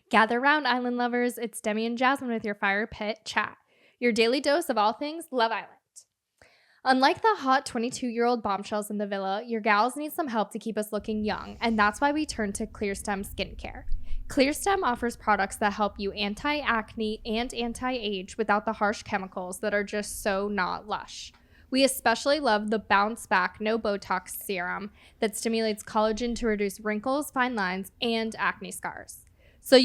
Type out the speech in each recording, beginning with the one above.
Gather round, island lovers. It's Demi and Jasmine with your Fire Pit Chat, your daily dose of all things Love Island. Unlike the hot 22-year-old bombshells in the villa, your gals need some help to keep us looking young, and that's why we turn to ClearStem Skincare. ClearStem offers products that help you anti-acne and anti-age without the harsh chemicals that are just so not lush. We especially love the Bounce Back No Botox Serum that stimulates collagen to reduce wrinkles, fine lines, and acne scars. So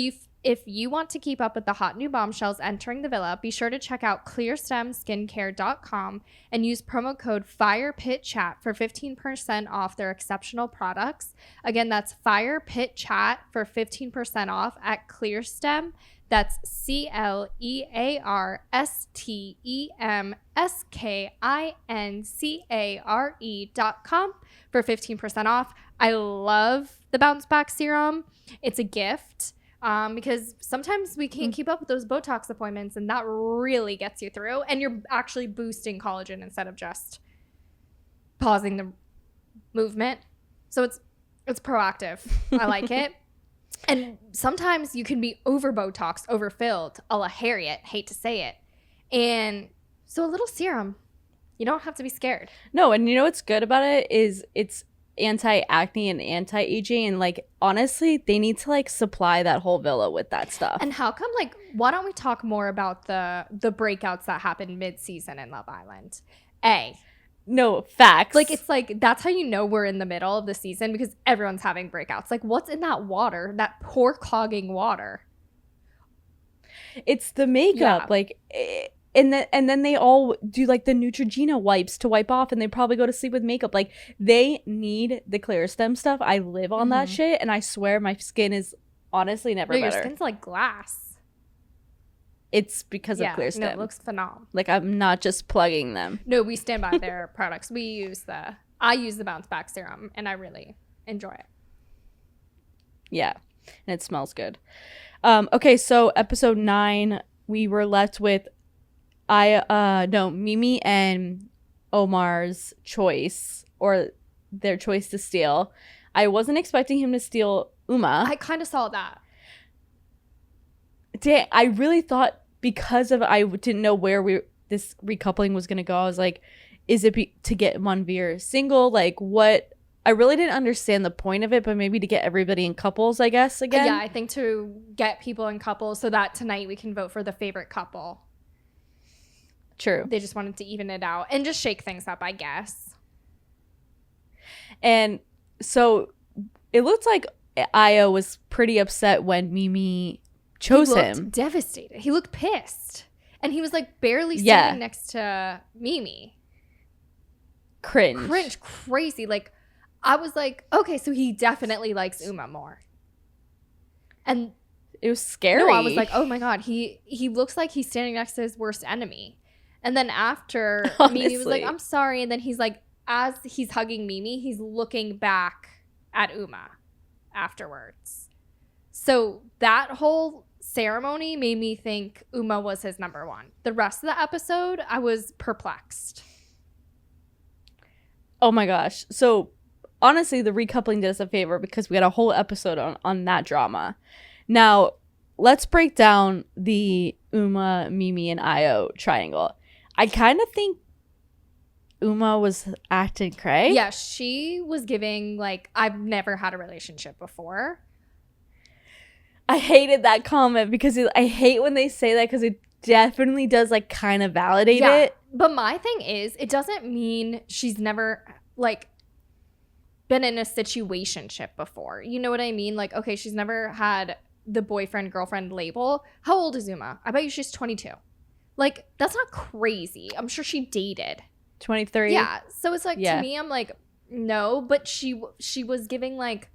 if you want to keep up with the hot new bombshells entering the villa, be sure to check out clearstemskincare.com and use promo code FIREPITCHAT for 15% off their exceptional products. Again, that's FIREPITCHAT for 15% off at ClearStem. That's ClearStemskincare.com for 15% off. I love the Bounce Back Serum. It's a gift. Because sometimes we can't keep up with those Botox appointments, and that really gets you through. And you're actually boosting collagen instead of just pausing the movement. So it's proactive. I like it. And sometimes you can be over Botox, overfilled, a la Harriet. Hate to say it. And so a little serum. You don't have to be scared. No, and you know what's good about it is it's anti-acne and anti-aging, and like honestly they need to like supply that whole villa with that stuff. And how come, like, why don't we talk more about the breakouts that happened mid-season in Love Island? No, facts. Like, it's like, that's how you know we're in the middle of the season, because everyone's having breakouts. Like, what's in that water, that poor clogging water? It's the makeup. Like and then they all do like the Neutrogena wipes to wipe off, and they probably go to sleep with makeup. Like, they need the ClearStem stuff. I live on that shit, and I swear my skin is honestly never better. Your skin's like glass. It's because of ClearStem. No, it looks phenomenal. Like, I'm not just plugging them. No, we stand by their products. I use the Bounce Back Serum, and I really enjoy it. Yeah, and it smells good. Okay, so episode 9, we were left with Mimi and Omar's choice, or their choice to steal. I wasn't expecting him to steal Uma. I kind of saw that. I really thought, because of I didn't know where this recoupling was going to go. I was like, is it to get Manveer single? Like, what? I really didn't understand the point of it, but maybe to get everybody in couples, I guess, again. Yeah, I think to get people in couples so that tonight we can vote for the favorite couple. True. They just wanted to even it out and just shake things up, I guess. And so it looked like Io was pretty upset when Mimi chose him. He looked devastated. He looked pissed. And he was like barely sitting next to Mimi. Cringe. Crazy. Like, I was like, okay, so he definitely likes Uma more. And it was scary. No, I was like, oh my God, he looks like he's standing next to his worst enemy. And then after, Mimi was like, I'm sorry. And then he's like, as he's hugging Mimi, he's looking back at Uma afterwards. So that whole ceremony made me think Uma was his number one. The rest of the episode, I was perplexed. Oh my gosh. So honestly, the recoupling did us a favor, because we had a whole episode on that drama. Now, let's break down the Uma, Mimi, and Io triangle. I kind of think Uma was acting cray. Yeah, she was giving, like, I've never had a relationship before. I hated that comment, because I hate when they say that, because it definitely does, like, kind of validate it. But my thing is, it doesn't mean she's never, like, been in a situationship before. You know what I mean? Like, okay, she's never had the boyfriend-girlfriend label. How old is Uma? I bet you she's 22. Like, that's not crazy. I'm sure she dated. 23? Yeah. So it's like, to me, I'm like, no. But she was giving, like,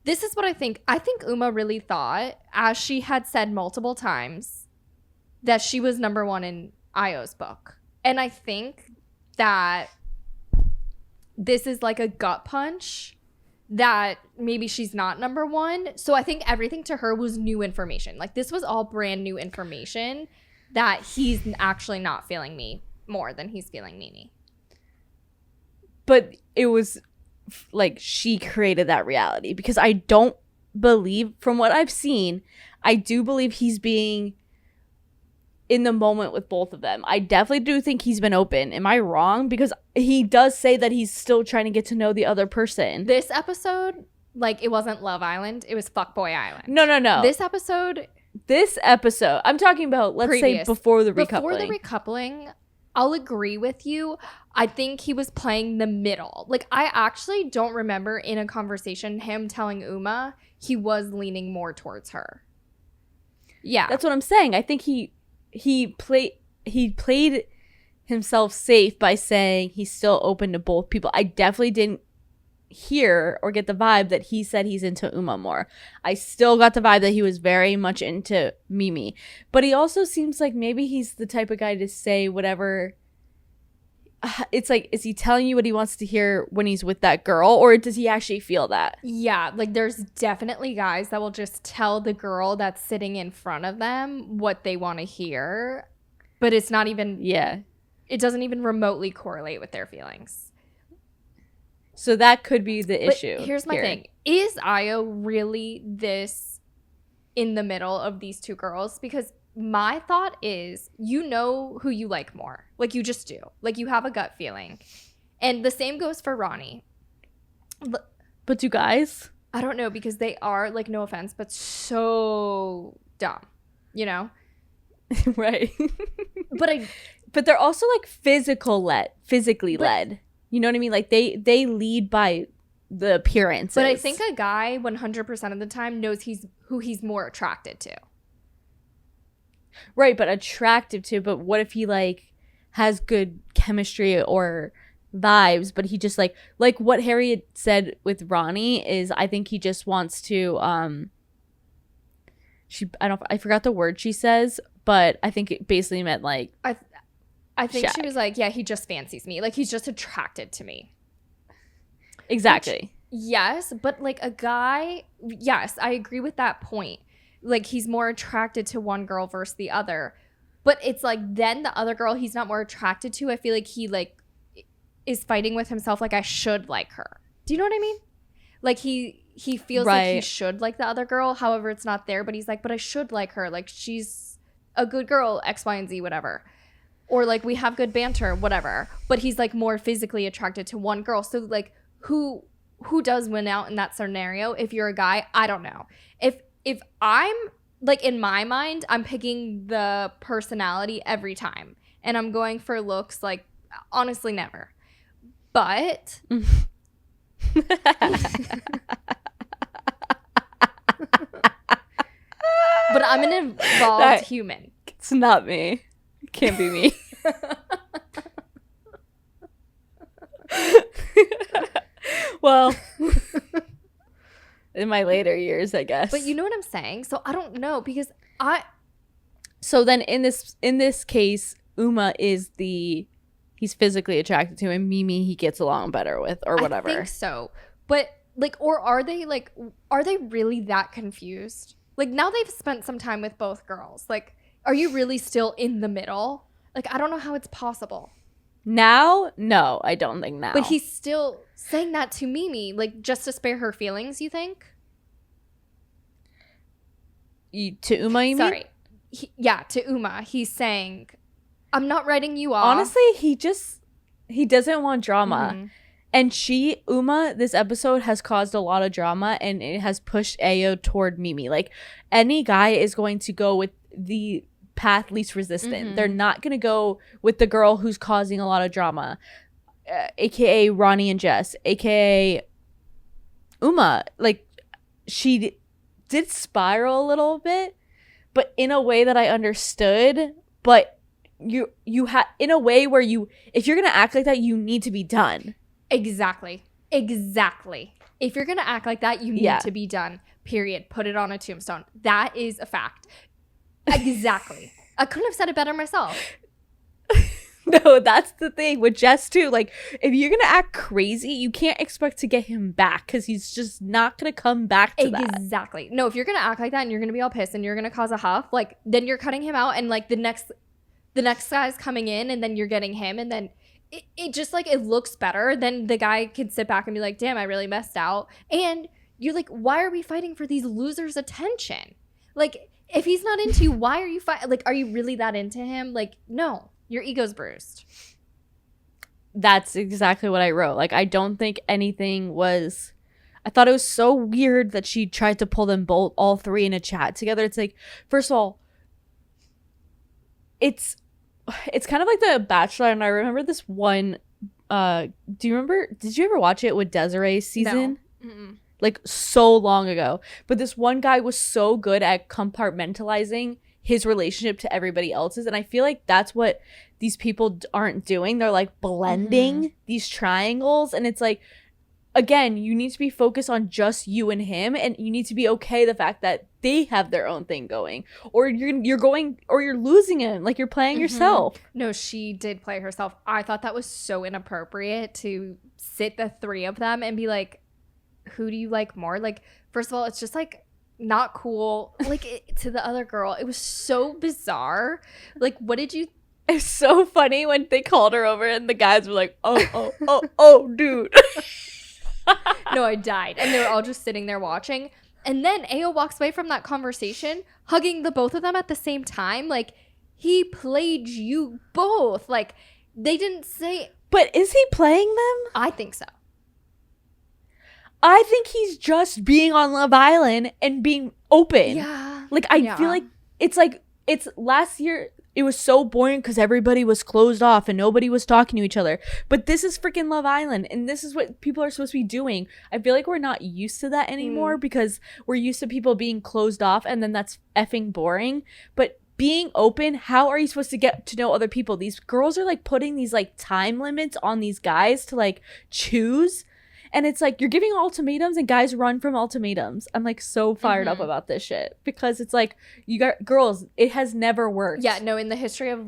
this is what I think. I think Uma really thought, as she had said multiple times, that she was number one in Io's book. And I think that this is like a gut punch that maybe she's not number one. So I think everything to her was new information. Like, this was all brand new information that he's actually not feeling me more than he's feeling Mimi. But it was like she created that reality, because I don't believe, from what I've seen, I do believe he's being in the moment with both of them. I definitely do think he's been open. Am I wrong? Because he does say that he's still trying to get to know the other person. This episode, like, it wasn't Love Island. It was Fuckboy Island. No. This episode, I'm talking about, let's say, before the recoupling. Before the recoupling, I'll agree with you. I think he was playing the middle. Like, I actually don't remember in a conversation him telling Uma he was leaning more towards her. Yeah. That's what I'm saying. I think he played himself safe by saying he's still open to both people. I definitely didn't hear or get the vibe that he said he's into Uma more. I still got the vibe that he was very much into Mimi. But he also seems like maybe he's the type of guy to say whatever. It's like, is he telling you what he wants to hear when he's with that girl, or does he actually feel that? Yeah, like there's definitely guys that will just tell the girl that's sitting in front of them what they want to hear, but it's not even, it doesn't even remotely correlate with their feelings. So that could be the issue. Here's my thing. Is Ayo really this in the middle of these two girls? Because my thought is, you know who you like more. Like, you just do. Like, you have a gut feeling. And the same goes for Ronnie. But do guys? I don't know, because they are, like, no offense, but so dumb. You know? Right. But they're also, like, physically led. You know what I mean? Like, they lead by the appearances. But I think a guy 100% of the time knows who he's more attracted to. Right, but attractive to. But what if he, like, has good chemistry or vibes, but he just, like what Harriet said with Ronnie is, I think he just wants to, I forgot the word she says, but I think it basically meant, like, I think she was like, yeah, he just fancies me. Like, he's just attracted to me. Exactly. Which, yes, but, like, a guy, yes, I agree with that point. Like, he's more attracted to one girl versus the other. But it's like, then the other girl he's not more attracted to, I feel like he, like, is fighting with himself, like, I should like her. Do you know what I mean? Like, he feels like he should like the other girl. However, it's not there. But he's like, but I should like her. Like, she's a good girl, X, Y, and Z, whatever. Or, like, we have good banter, whatever. But he's, like, more physically attracted to one girl. So, like, who does win out in that scenario? If you're a guy, I don't know. If I'm, like, in my mind, I'm picking the personality every time. And I'm going for looks, like, honestly, never. But but I'm an evolved human. It's not me. It can't be me. Well, in my later years, I guess. But you know what I'm saying? So I don't know, because So then in this case, Uma is he's physically attracted to, and Mimi he gets along better with, or whatever. I think so. But, like, or are they really that confused? Like, now they've spent some time with both girls. Like, are you really still in the middle? Like, I don't know how it's possible. Now? No, I don't think now. But he's still saying that to Mimi, like, just to spare her feelings, you think? To Uma, you mean? Sorry. To Uma. He's saying, I'm not writing you off. Honestly, he doesn't want drama. Mm-hmm. And Uma, this episode has caused a lot of drama, and it has pushed Ayo toward Mimi. Like, any guy is going to go with the path least resistant. Mm-hmm. They're not going to go with the girl who's causing a lot of drama, aka Ronnie and Jess, aka Uma. Like, she did spiral a little bit, but in a way that I understood. But you had in a way where if you're going to act like that, you need to be done. Exactly. If you're going to act like that, you need to be done. Period. Put it on a tombstone. That is a fact. Exactly. I couldn't have said it better myself. No, that's the thing with Jess too. Like, if you're going to act crazy, you can't expect to get him back, because he's just not going to come back to that. Exactly. No, if you're going to act like that and you're going to be all pissed and you're going to cause a huff, like, then you're cutting him out, and, like, the next guy's coming in, and then you're getting him, and then it just, like, it looks better. Then the guy could sit back and be like, damn, I really messed out. And you're like, why are we fighting for these losers' attention? Like, if he's not into you, why are you fighting? Like, are you really that into him? Like, no, your ego's bruised. That's exactly what I wrote. Like, I don't think anything was... I thought it was so weird that she tried to pull them both, all three, in a chat together. It's like, first of all, it's kind of like The Bachelor, and I remember this one. Did you ever watch it with Desiree's season? No. Mm-mm. Like, so long ago. But this one guy was so good at compartmentalizing his relationship to everybody else's, and I feel like that's what these people aren't doing. They're like blending these triangles, and it's like, again, you need to be focused on just you and him, and you need to be okay the fact that they have their own thing going, or you're losing him, like you're playing yourself. No, she did play herself. I thought that was so inappropriate to sit the three of them and be like, who do you like more? Like, first of all, it's just like not cool. Like, to the other girl, it was so bizarre. Like, what did you... It's so funny when they called her over and the guys were like, oh, dude. No, I died. And they were all just sitting there watching. And then Ayo walks away from that conversation, hugging the both of them at the same time. Like, he played you both. Like, they didn't say... But is he playing them? I think so. I think he's just being on Love Island and being open. Yeah. Like, I feel like it's last year... It was so boring because everybody was closed off and nobody was talking to each other. But this is freaking Love Island, and this is what people are supposed to be doing. I feel like we're not used to that anymore because we're used to people being closed off, and then that's effing boring. But being open, how are you supposed to get to know other people? These girls are like putting these like time limits on these guys to like choose. And it's like, you're giving ultimatums and guys run from ultimatums. I'm like so fired up about this shit because it's like, you got girls, it has never worked. Yeah, no, in the history of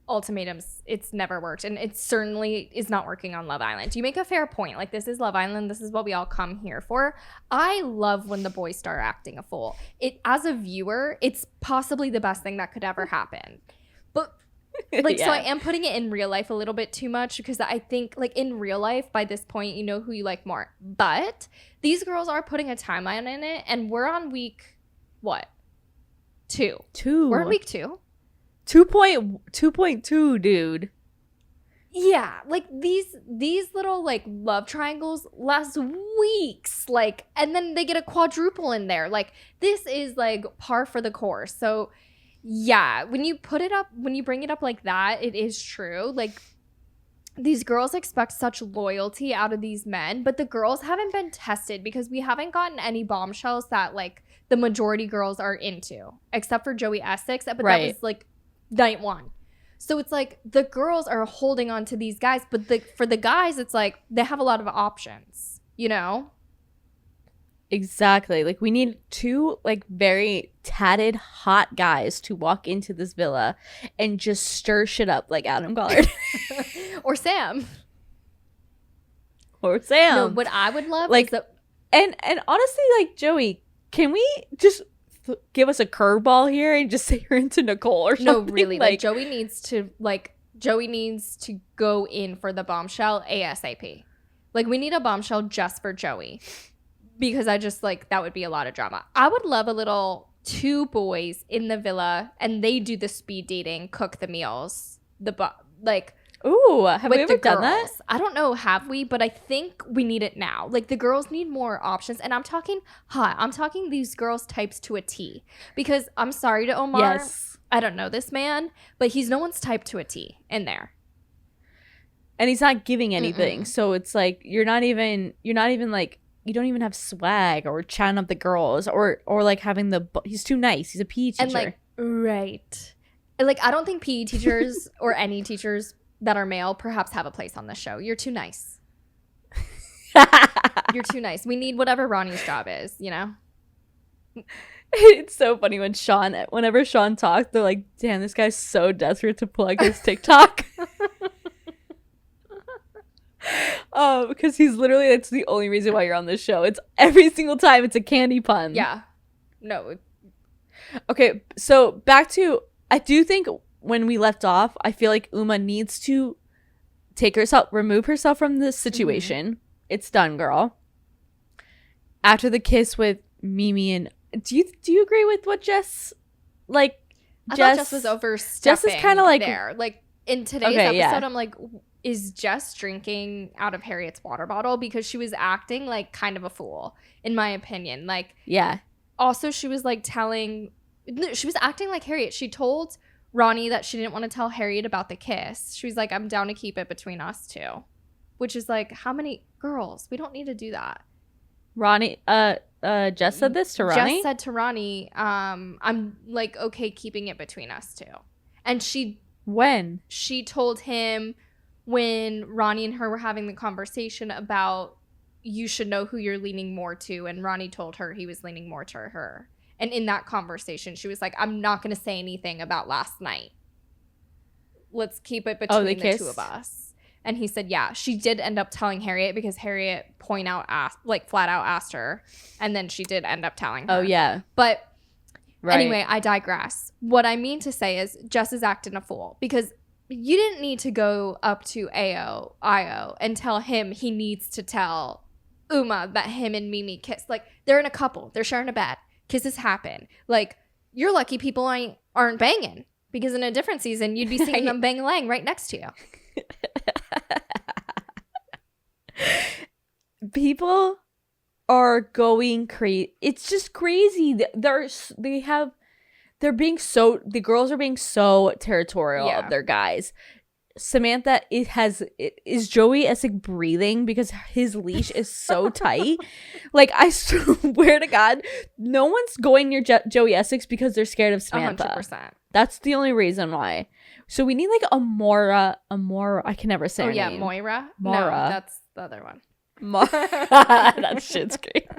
ultimatums, it's never worked. And it certainly is not working on Love Island. You make a fair point. Like, this is Love Island. This is what we all come here for. I love when the boys start acting a fool. As a viewer, it's possibly the best thing that could ever happen. But like, so I am putting it in real life a little bit too much because I think, like, in real life, by this point, you know who you like more. But these girls are putting a timeline in it, and we're on week, what? 2. We're on week 2. 2.2, dude. Yeah, like, these little, like, love triangles last weeks, like, and then they get a quadruple in there. Like, this is, like, par for the course. So... yeah, when you bring it up like that, it is true. Like, these girls expect such loyalty out of these men, but the girls haven't been tested because we haven't gotten any bombshells that, like, the majority girls are into, except for Joey Essex, but that was, like, night 1. So it's like the girls are holding on to these guys, but for the guys, it's like they have a lot of options, you know? Exactly. Like, we need 2 like very tatted hot guys to walk into this villa and just stir shit up like Adam Gollard. Or Sam. No, what I would love, like, is that... and honestly, like, Joey, can we just give us a curveball here and just say you're into Nicole or something? No, really. Like, Joey needs to go in for the bombshell ASAP. Like, we need a bombshell just for Joey. Because I just, like, that would be a lot of drama. I would love a little 2 boys in the villa, and they do the speed dating, cook the meals, ooh, have we ever done that? I don't know, have we? But I think we need it now. Like, the girls need more options, and I'm talking hot. I'm talking these girls types to a T. Because I'm sorry to Omar. Yes. I don't know this man, but he's no one's type to a T in there. And he's not giving anything. So it's like, you're not even like, you don't even have swag or chatting up the girls or like having he's too nice. He's a PE teacher. And, like, right. Like, I don't think PE teachers or any teachers that are male perhaps have a place on this show. You're too nice. You're too nice. We need whatever Ronnie's job is, you know? It's so funny whenever Sean talks, they're like, damn, this guy's so desperate to plug his TikTok. Because he's literally, that's the only reason why you're on this show. It's every single time it's a candy pun. Yeah. No. Okay, so back to, I do think when we left off, I feel like Uma needs to remove herself from this situation. It's done, girl. after the kiss with Mimi and do you agree with what Jess like? I thought Jess was overstepping. Jess is kind of like there. Like in today's episode, I'm like, is Jess drinking out of Harriet's water bottle? Because she was acting like kind of a fool, in my opinion. Like, yeah. Also, she was like she was acting like Harriet. She told Ronnie that she didn't want to tell Harriet about the kiss. She was like, I'm down to keep it between us two. Which is like, how many girls? We don't need to do that. Ronnie, Jess said this to Ronnie? Jess said to Ronnie, I'm like, okay, keeping it between us two. And when? She told him when Ronnie and her were having the conversation about you should know who you're leaning more to. And Ronnie told her he was leaning more to her. And in that conversation, she was like, I'm not going to say anything about last night. Let's keep it between the two of us. And he said, yeah, she did end up telling Harriet because Harriet flat out asked her. And then she did end up telling her. Oh, yeah. But anyway, I digress. What I mean to say is Jess is acting a fool because you didn't need to go up to Io and tell him he needs to tell Uma that him and Mimi kissed. Like, they're in a couple. They're sharing a bed. Kisses happen. Like, you're lucky people aren't banging because in a different season, you'd be seeing them bang-a-lang right next to you. People are going crazy. It's just crazy. The girls are being so territorial of their guys. Samantha, is Joey Essex breathing because his leash is so tight? Like, I swear to God, no one's going near Joey Essex because they're scared of Samantha. 100%. That's the only reason why. So we need like a Moira. I can never say her name. Moira. No, that's the other one. That's Shit's Creek.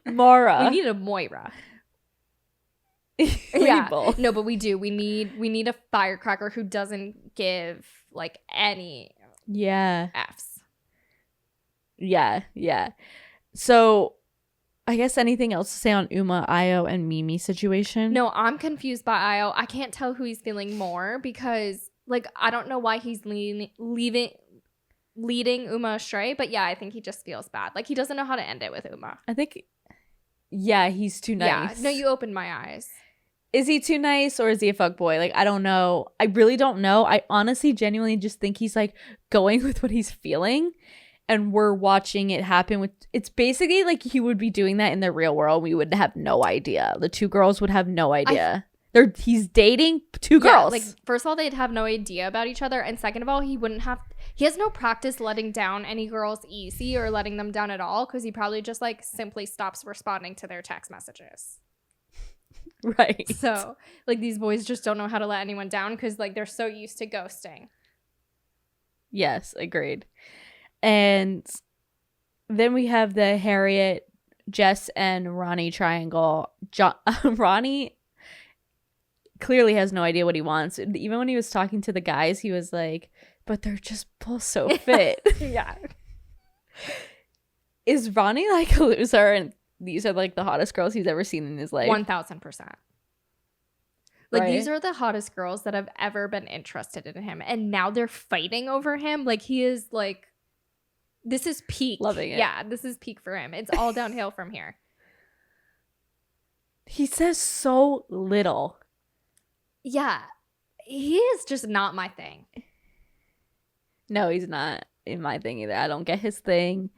Moira. We need a Moira. Both. No, but we do. We need a firecracker who doesn't give like any Fs. Yeah. So I guess anything else to say on Uma, Io, and Mimi situation? No, I'm confused by Io. I can't tell who he's feeling more because like I don't know why he's leading Uma astray, but yeah, I think he just feels bad. Like he doesn't know how to end it with Uma. I think he's too nice. Yeah, no, you opened my eyes. Is he too nice or is he a fuckboy? Like, I don't know. I really don't know. I honestly, genuinely just think he's like going with what he's feeling and we're watching it happen. It's basically like he would be doing that in the real world. We would have no idea. The two girls would have no idea. He's dating two girls. Like, first of all, they'd have no idea about each other. And second of all, he has no practice letting down any girls easy or letting them down at all because he probably just like simply stops responding to their text messages. Right. So, like, these boys just don't know how to let anyone down because, like, they're so used to ghosting. Yes, agreed. And then we have the Harriet, Jess, and Ronnie triangle. Ronnie clearly has no idea what he wants. Even when he was talking to the guys, he was like, but they're just both so fit. Yeah. Is Ronnie like a loser and these are like the hottest girls he's ever seen in his life? 1000%. Like, these are the hottest girls that have ever been interested in him. And now they're fighting over him. Like, he is like, this is peak. Loving it. Yeah, this is peak for him. It's all downhill from here. He says so little. Yeah. He is just not my thing. No, he's not in my thing either. I don't get his thing.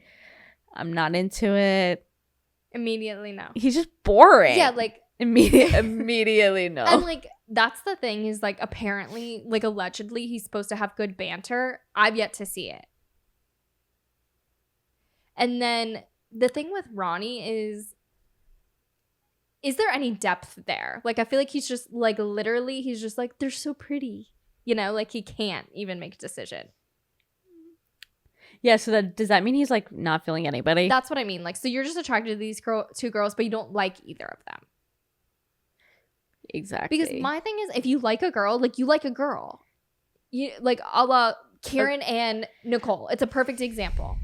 I'm not into it. Immediately no. He's just boring. Yeah, like immediately no. And like that's the thing is like apparently like allegedly he's supposed to have good banter. I've yet to see it. And then the thing with Ronnie is there any depth there? Like I feel like he's just like literally he's just like they're so pretty. You know, like he can't even make a decision. Yeah, so does that mean he's like not feeling anybody? That's what I mean. Like, so you're just attracted to these two girls, but you don't like either of them. Exactly. Because my thing is, if you like a girl, like you like a girl. You like a la Karen and Nicole. It's a perfect example.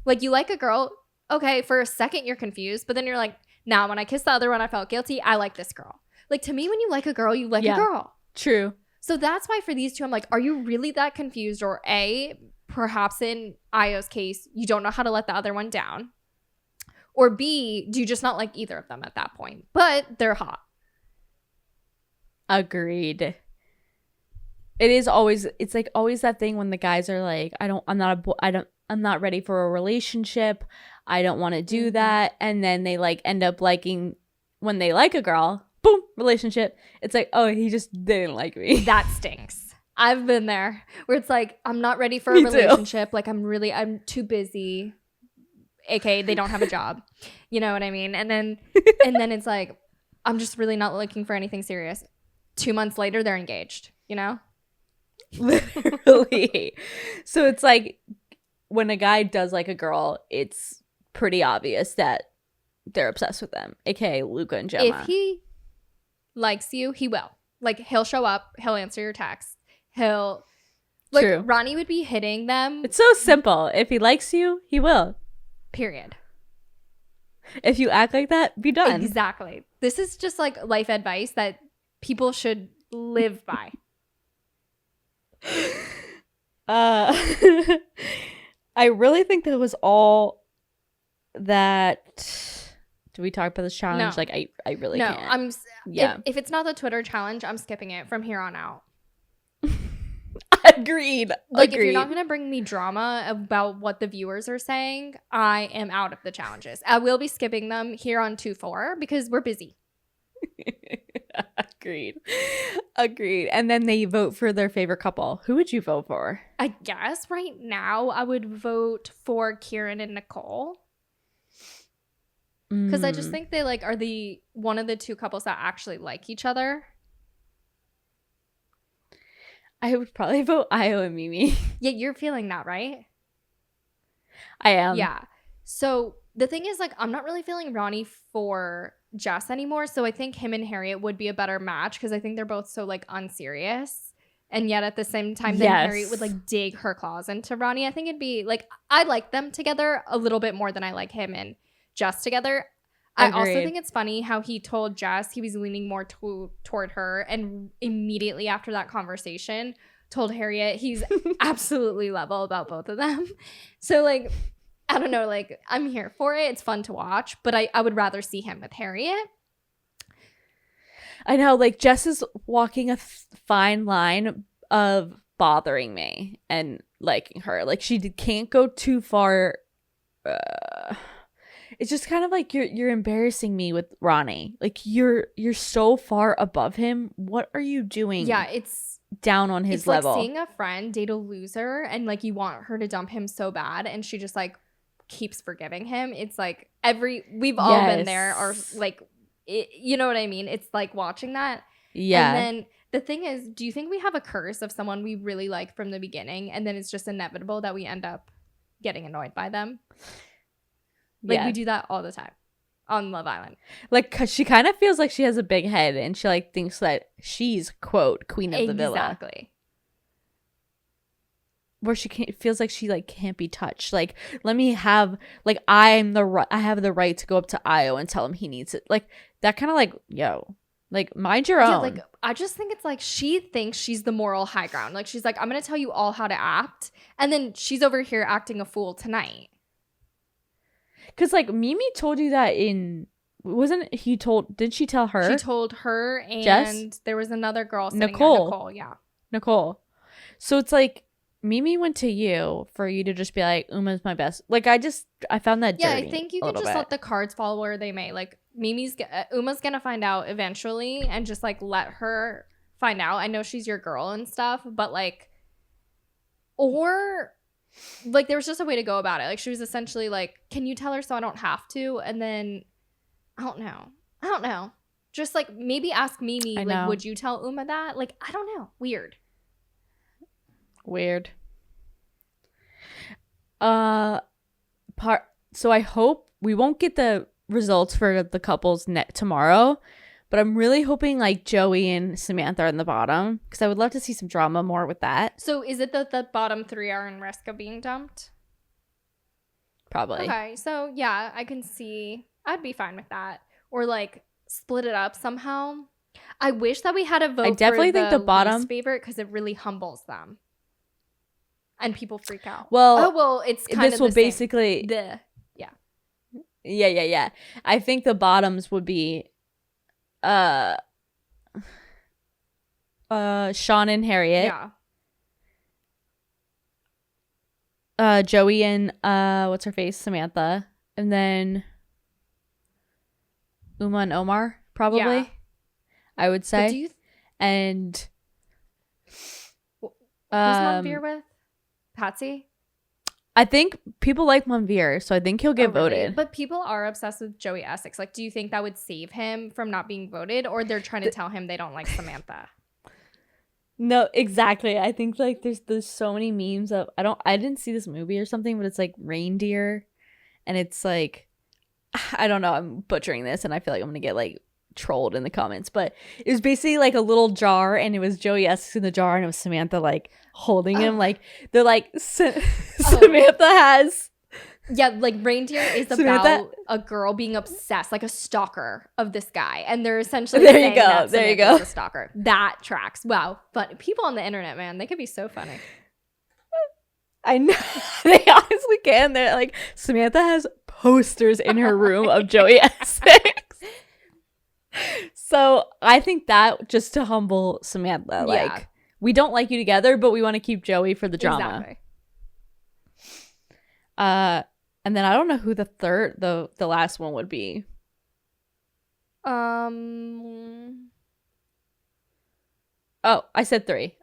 Like you like a girl, okay, for a second you're confused, but then you're like, nah, when I kissed the other one, I felt guilty. I like this girl. Like to me, when you like a girl, you like a girl. True. So that's why for these two, I'm like, are you really that confused? Or A, perhaps in Io's case, you don't know how to let the other one down. Or B, do you just not like either of them at that point? But they're hot. Agreed. It's like always that thing when the guys are like, I'm not ready for a relationship. I don't want to do that. And then they like end up liking, when they like a girl, boom, relationship. It's like, oh, he just didn't like me. That stinks. I've been there where it's like, I'm not ready for a Me relationship. Like I'm too busy. AKA they don't have a job. You know what I mean? And then it's like, I'm just really not looking for anything serious. 2 months later, they're engaged, you know? Literally. So it's like when a guy does like a girl, it's pretty obvious that they're obsessed with them, aka Luca and Gemma. If he likes you, he will. Like, he'll show up, he'll answer your text. He'll like True. Ronnie would be hitting them. It's so simple. If he likes you, he will. Period. If you act like that, be done. Exactly. This is just like life advice that people should live by. I really think that was all that. Do we talk about this challenge? No. Like, I really can't. If it's not the Twitter challenge, I'm skipping it from here on out. Agreed. Like, if you're not going to bring me drama about what the viewers are saying, I am out of the challenges. I will be skipping them here on 2-4 because we're busy. Agreed. And then they vote for their favorite couple. Who would you vote for? I guess right now I would vote for Kieran and Nicole. Because I just think they like are the one of the two couples that actually like each other. I would probably vote Io and Mimi. Yeah, you're feeling that, right? I am. Yeah. So the thing is, like, I'm not really feeling Ronnie for Jess anymore. So I think him and Harriet would be a better match because I think they're both so like unserious. And yet at the same time, then Harriet would like dig her claws into Ronnie. I think it'd be like, I like them together a little bit more than I like him and Jess together. I also think it's funny how he told Jess he was leaning more toward her, and immediately after that conversation told Harriet he's absolutely level about both of them. So like, I don't know, like, I'm here for it. It's fun to watch, but I would rather see him with Harriet. I know, like, Jess is walking a fine line of bothering me and liking her. Like, she can't go too far. It's just kind of like you're embarrassing me with Ronnie. Like, you're so far above him. What are you doing? Yeah, it's down on his level. Like seeing a friend date a loser and like you want her to dump him so bad, and she just like keeps forgiving him. It's like we've all been there, or like you know what I mean? It's like watching that. Yeah. And then the thing is, do you think we have a curse of someone we really like from the beginning, and then it's just inevitable that we end up getting annoyed by them? Like, we do that all the time on Love Island. Like, 'cause she kind of feels like she has a big head and she, like, thinks that she's, quote, queen of the villa. Exactly. Where she feels like she, like, can't be touched. Like, let me have, like, I have the right to go up to Io and tell him he needs it. Like, that kind of, like, yo, like, mind your own. Yeah, like, I just think it's like she thinks she's the moral high ground. Like, she's like, I'm going to tell you all how to act. And then she's over here acting a fool tonight. Because, like, Mimi told you that did she tell her? She told her, and Jess? There was another girl sitting Nicole. there. Nicole, yeah. Nicole. So it's like, Mimi went to you for you to just be like, Uma's my best. Like, I found that dirty. Yeah, I think you can just let the cards fall where they may. Like, Uma's going to find out eventually, and just, like, let her find out. I know she's your girl and stuff, but, like, or... like, there was just a way to go about it. Like, she was essentially like, can you tell her so I don't have to? And then I don't know, just like maybe ask Mimi, like, would you tell Uma that? Like, I don't know. Weird. So I hope we won't get the results for the couples tomorrow, but I'm really hoping like Joey and Samantha are in the bottom, because I would love to see some drama more with that. So is it that the bottom 3 are in risk of being dumped? Probably. Okay, so yeah, I can see. I'd be fine with that. Or like split it up somehow. I wish that we had a vote. I definitely think the bottom least favorite, because it really humbles them, and people freak out. Well, it's kind this of will the basically same. Yeah. I think the bottoms would be Sean and Harriet. Yeah. Joey and what's her face? Samantha. And then Uma and Omar, probably. Yeah. I would say. But do you and who's Monveer with? Patsy? I think people like Monveer, so I think he'll get voted. But people are obsessed with Joey Essex. Like, do you think that would save him from not being voted, or they're trying to tell him they don't like Samantha? No, exactly. I think like there's so many memes of I didn't see this movie or something, but it's like reindeer, and it's like I don't know. I'm butchering this, and I feel like I'm gonna get like trolled in the comments, but it was basically like a little jar, and it was Joey Essex in the jar, and it was Samantha like holding him. Like they're like Samantha has. Yeah, like reindeer is about a girl being obsessed, like a stalker of this guy, and they're essentially saying that Samantha's a stalker. That tracks. Wow, but people on the internet, man, they could be so funny. I know they honestly can. They're like Samantha has posters in her room of Joey Essex. So I think that just to humble Samantha, like we don't like you together, but we want to keep Joey for the drama. Exactly. And then I don't know who the last one would be. Oh, I said three.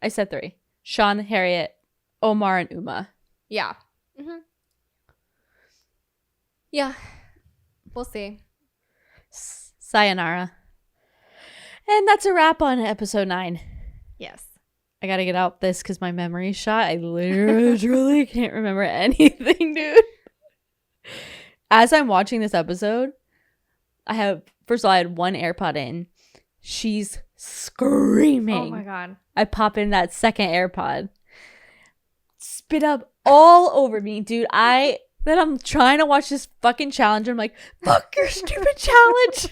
Sean, Harriet, Omar, and Uma. Yeah. Mm-hmm. Yeah. We'll see. Sayonara. And that's a wrap on episode 9. Yes. I gotta get out this because my memory's shot. I literally can't remember anything, dude. As I'm watching this episode, first of all, I had one AirPod in. She's screaming. Oh my God. I pop in that second AirPod. Spit up all over me, dude. Then I'm trying to watch this fucking challenge. I'm like, fuck your stupid challenge.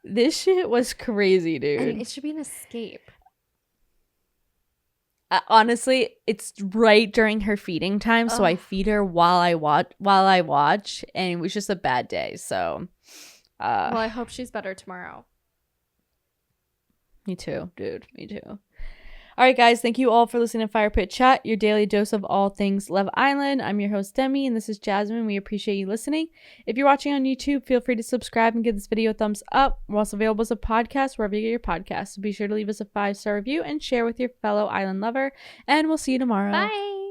This shit was crazy, dude. And it should be an escape. Honestly, it's right during her feeding time, so I feed her while I watch, and it was just a bad day. So, well, I hope she's better tomorrow. Me too, dude. Me too. All right, guys. Thank you all for listening to Fire Pit Chat, your daily dose of all things Love Island. I'm your host, Demi, and this is Jasmine. We appreciate you listening. If you're watching on YouTube, feel free to subscribe and give this video a thumbs up. We're also available as a podcast wherever you get your podcasts. So be sure to leave us a 5-star review and share with your fellow island lover. And we'll see you tomorrow. Bye.